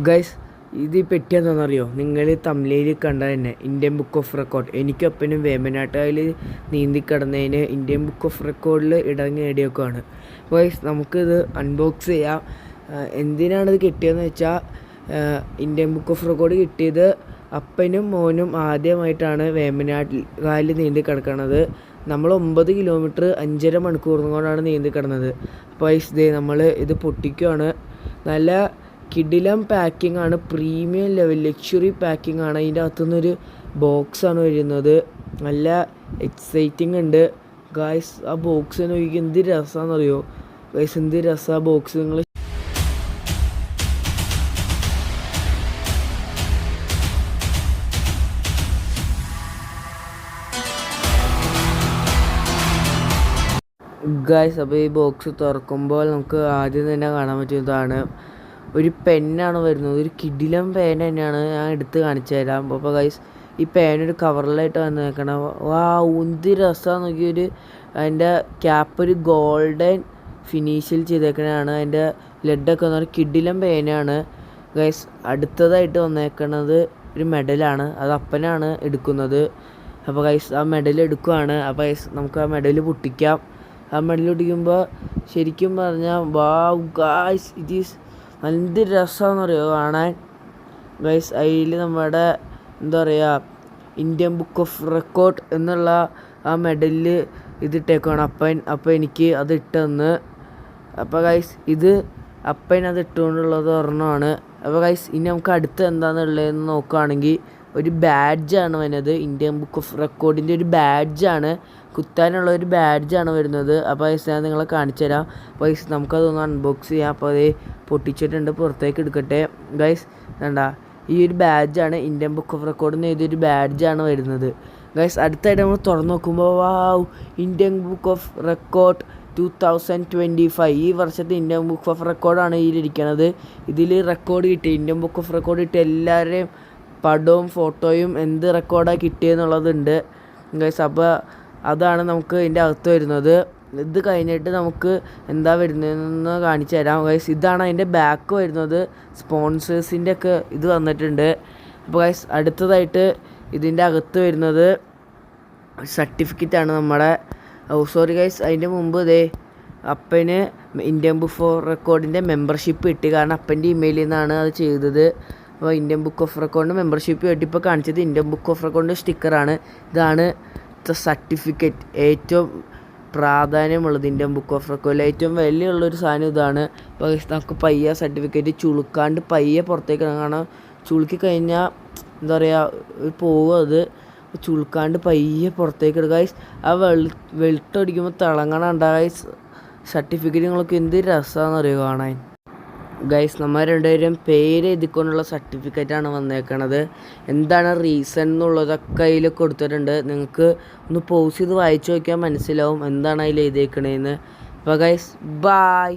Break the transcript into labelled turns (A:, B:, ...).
A: Guys ഇത് ഈ പെട്ടി എന്താണെന്നറിയോ? നിങ്ങൾ തമിഴിൽ കണ്ട തന്നെ ഇന്ത്യൻ ബുക്ക് ഓഫ് റെക്കോർഡ്. എനിക്കൊപ്പനും വേമ്പനാട്ടുകായൽ നീന്തിക്കിടന്നതിന് ഇന്ത്യൻ ബുക്ക് ഓഫ് റെക്കോർഡിൽ ഇടം നേടിയൊക്കെയാണ്. ഗൈസ് നമുക്കിത് അൺബോക്സ് ചെയ്യാം. എന്തിനാണിത് കിട്ടിയതെന്ന് വെച്ചാൽ ഇന്ത്യൻ ബുക്ക് ഓഫ് റെക്കോർഡ് കിട്ടിയത് അപ്പനും മോനും ആദ്യമായിട്ടാണ് വേമ്പനാട്ടുകായൽ നീന്തി കിടക്കുന്നത്. നമ്മൾ 9 കിലോമീറ്റർ 5.5 മണിക്കൂർ കൊണ്ടാണ് നീന്തി കിടന്നത്. അപ്പോൾ ഗൈസ് നമ്മൾ ഇത് പൊട്ടിക്കുകയാണ്. നല്ല കിടിലം പാക്കിംഗ് ആണ്, പ്രീമിയം ലെവൽ ലക്ഷറി പാക്കിംഗ് ആണ്. അതിൻ്റെ അകത്തുനിന്നൊരു ബോക്സാണ് വരുന്നത്. നല്ല എക്സൈറ്റിംഗ് ഉണ്ട് ഗായ്സ്. ആ ബോക്സ് നോക്കി എന്ത് രസമാണെന്നറിയോ ഗൈസ്, എന്ത് രസമാണ് ആ ബോക്സ്. നിങ്ങൾ ഗായ്സ്, അപ്പോൾ ഈ ബോക്സ് തുറക്കുമ്പോൾ നമുക്ക് ആദ്യം തന്നെ കാണാൻ പറ്റിയതാണ് ഒരു പെന്നാണ് വരുന്നത്. ഒരു കിടിലം പേന തന്നെയാണ്, ഞാൻ എടുത്ത് കാണിച്ചു തരാം. അപ്പോൾ ഗൈസ് ഈ പേനൊരു കവറിലായിട്ട് വന്നേക്കണം. എന്ത് രസമാണെന്ന് നോക്കിയൊരു അതിൻ്റെ ക്യാപ്പ് ഒരു ഗോൾഡൻ ഫിനിഷിൽ ചെയ്തേക്കണതാണ്. അതിൻ്റെ ലെഡൊക്കെ എന്ന് പറഞ്ഞാൽ കിടിലം പേനയാണ് ഗൈസ്. അടുത്തതായിട്ട് വന്നേക്കണത് ഒരു മെഡലാണ്. അത് അപ്പനാണ് എടുക്കുന്നത്. അപ്പോൾ ഗൈസ് ആ മെഡൽ എടുക്കുകയാണ്. അപ്പോൾ ഗൈസ് നമുക്ക് ആ മെഡൽ പൊട്ടിക്കാം. ആ മെഡൽ പൊട്ടിക്കുമ്പോൾ ശരിക്കും പറഞ്ഞാൽ ഗായ്സ് ഇത് ഈസ് നല്ല രസമാണെന്ന് പറയുക കാണാൻ ഗൈസ്. അതിൽ നമ്മുടെ എന്താ പറയുക ഇന്ത്യൻ ബുക്ക് ഓഫ് റെക്കോർഡ് എന്നുള്ള ആ മെഡലിൽ ഇതിട്ടേക്കാണ് അപ്പൻ. അപ്പോൾ എനിക്ക് അത് ഇട്ടെന്ന്. അപ്പോൾ ഗൈസ് ഇത് അപ്പൻ അത് ഇട്ടുകൊണ്ടുള്ളത് ഒരെണ്ണമാണ്. അപ്പോൾ ഗൈസ് ഇനി നമുക്ക് അടുത്ത് എന്താണെന്നുള്ളതെന്ന് നോക്കുകയാണെങ്കിൽ ഒരു ബാഡ്ജാണ് വരുന്നത്. ഇന്ത്യൻ ബുക്ക് ഓഫ് റെക്കോർഡിൻ്റെ ഒരു ബാഡ്ജാണ്, കുത്താനുള്ള ഒരു ബാഡ്ജാണ് വരുന്നത്. അപ്പോൾ ഗൈസ് ഞാൻ നിങ്ങളെ കാണിച്ചു തരാം. അപ്പോൾ ഗൈസ് നമുക്കതൊന്ന് അൺബോക്സ് ചെയ്യാം. അപ്പോൾ അത് പൊട്ടിച്ചിട്ടുണ്ട്, പുറത്തേക്ക് എടുക്കട്ടെ ഗൈസ്. വേണ്ട, ഈ ഒരു ബാഡ്ജാണ് ഇന്ത്യൻ ബുക്ക് ഓഫ് റെക്കോർഡിന് എഴുതിയൊരു ബാഡ്ജാണ് വരുന്നത് ഗൈസ്. അടുത്തായിട്ട് നമ്മൾ തുറന്ന് നോക്കുമ്പോൾ ഇന്ത്യൻ ബുക്ക് ഓഫ് റെക്കോർഡ് 2025 ഈ വർഷത്തെ ഇന്ത്യൻ ബുക്ക് ഓഫ് റെക്കോർഡാണ് ഇതിലിരിക്കുന്നത്. ഇതിൽ റെക്കോർഡ് കിട്ടി, ഇന്ത്യൻ ബുക്ക് ഓഫ് റെക്കോർഡ് കിട്ടി എല്ലാവരുടെയും പടവും ഫോട്ടോയും എന്ത് റെക്കോർഡാണ് കിട്ടിയെന്നുള്ളതുണ്ട് ഗൈസ്. അപ്പോൾ അതാണ് നമുക്ക് ഇതിൻ്റെ അകത്ത് വരുന്നത്. ഇത് കഴിഞ്ഞിട്ട് നമുക്ക് എന്താ വരുന്നതെന്ന് കാണിച്ചു തരാം ഗൈസ്. ഇതാണ് അതിൻ്റെ ബാക്ക് വരുന്നത്. സ്പോൺസേഴ്സിൻ്റെ ഒക്കെ ഇത് വന്നിട്ടുണ്ട്. അപ്പോൾ ഗൈസ് അടുത്തതായിട്ട് ഇതിൻ്റെ അകത്ത് വരുന്നത് സർട്ടിഫിക്കറ്റാണ് നമ്മുടെ. സോറി ഗൈസ്, അതിൻ്റെ മുമ്പ് അപ്പന് ഇന്ത്യൻ ബുക്ക് ഓഫ് റെക്കോർഡിൻ്റെ മെമ്പർഷിപ്പ് കിട്ടി. കാരണം അപ്പൻ്റെ ഇമെയിലിൽ നിന്നാണ് അത് ചെയ്തത്. അപ്പോൾ ഇന്ത്യൻ ബുക്ക് ഓഫ് റെക്കോർഡിൻ്റെ മെമ്പർഷിപ്പ് കിട്ടി. ഇപ്പോൾ കാണിച്ചത് ഇന്ത്യൻ ബുക്ക് ഓഫ് റെക്കോർഡിൻ്റെ സ്റ്റിക്കറാണ്. ഇതാണ് സർട്ടിഫിക്കറ്റ്, ഏറ്റവും പ്രാധാന്യമുള്ളത് ഇന്ത്യൻ ബുക്ക് ഓഫ് റെക്കോർഡിൽ ഏറ്റവും വിലയുള്ളൊരു സാധനം ഇതാണ്. അപ്പോൾ നമുക്ക് പയ്യെ സർട്ടിഫിക്കറ്റ് ചുളുക്കാണ്ട് പയ്യെ പുറത്തേക്ക് കാരണം ചുളുക്കി കഴിഞ്ഞാൽ എന്താ പറയുക പോകും. അത് ചുളുക്കാണ്ട് പയ്യെ പുറത്തേക്ക് എടുക്കുക ഗൈസ്. ആ വെളുത്തടിക്കുമ്പോൾ തിളങ്ങണണ്ട ഗൈസ്. സർട്ടിഫിക്കറ്റ് നിങ്ങൾക്ക് എന്ത് രസമാണെന്ന് അറിയുക കാണാൻ ഗൈസ്. നമ്മൾ രണ്ടുപേരും പേര് എഴുതിക്കൊണ്ടുള്ള സർട്ടിഫിക്കറ്റാണ് വന്നേക്കണത്. എന്താണ് റീസൺ എന്നുള്ളതൊക്കെ അതിൽ കൊടുത്തിട്ടുണ്ട്. നിങ്ങൾക്ക് ഒന്ന് പോസ് ചെയ്ത് വായിച്ചു നോക്കിയാൽ മനസ്സിലാവും എന്താണ് അതിൽ എഴുതിയേക്കണേന്ന്. അപ്പോൾ ഗൈസ് ബൈ.